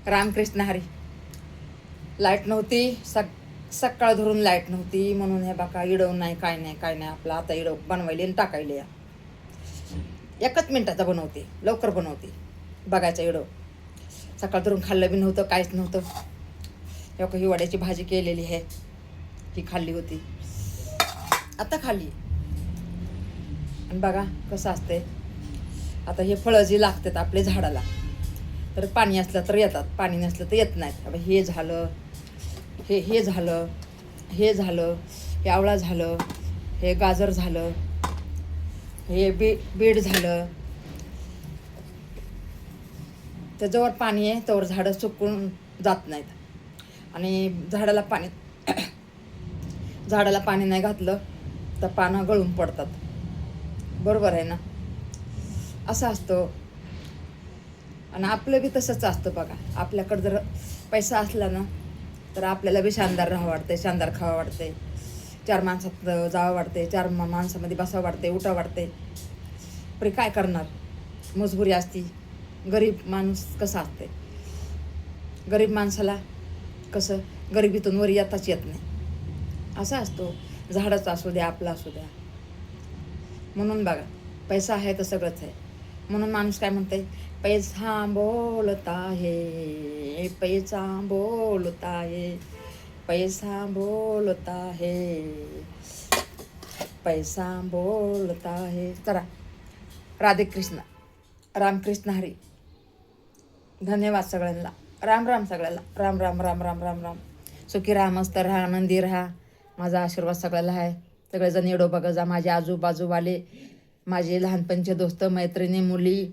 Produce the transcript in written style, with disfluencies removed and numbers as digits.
Ramakrishna Hari. Light नव्हती, सकाळ धरून लाईट नव्हती म्हणून हे बाका इडव नाही काय नाही आपलं आता इडव बनवायले आणि टाकायले. या 1 मिनिटाचा बनवते, लवकर बनवते. बघायचा इडव सकाळ धरून खाल्लं बी नव्हतं, काहीच नव्हतं. ही वड्याची भाजी केलेली आहे, ही खाल्ली होती, आता खाल्ली. आणि बघा कसं असते. आता हे फळं जी लागतात आपले झाडाला, तर पाणी असलं तर येतात, पाणी नसलं तर येत नाहीत. आता हे झालं, हे झालं, हे झालं, हे आवळा झालं, हे गाजर झालं, हे बीट झालं. त्याच्यावर पाणी आहे त्यावर झाडं सुकून जात नाहीत. आणि झाडाला पाणी नाही घातलं तर पानं गळून पडतात. बरोबर आहे ना? असं असतं. आणि आपलं बी तसंच असतं बघा. आपल्याकडं जर पैसा असला ना तर आपल्याला बी शानदार राहावं वाटते, शानदार खावं वाटते, 4 माणसात जावं वाटते, 4 माणसामध्ये बसावं वाटते, उठावं वाटते. पण काय करणार, मजबुरी असती. गरीब माणूस कसा असते, गरीब माणसाला कसं गरिबीतून वर येताच येत नाही. असा असतो. झाडाचा असू द्या, आपला असू द्या. म्हणून बघा, पैसा आहे तर सगळंच आहे. म्हणून माणूस काय म्हणते, पैसा बोलता है, पैसा बोलता है, पैसा बोलता है, पैसा बोलता है. चला, राधे कृष्ण, रामकृष्ण हरी. धन्यवाद सगळ्यांना. राम राम सगळ्याला. राम राम राम राम राम राम. सुखी राहा, मस्त राहा, आनंदी राहा. माझा आशीर्वाद सगळ्याला आहे. सगळेजण येडो बघा जा, माझे आजूबाजूवाले, माझे लहानपणचे दोस्त, मैत्रिणी, मुली,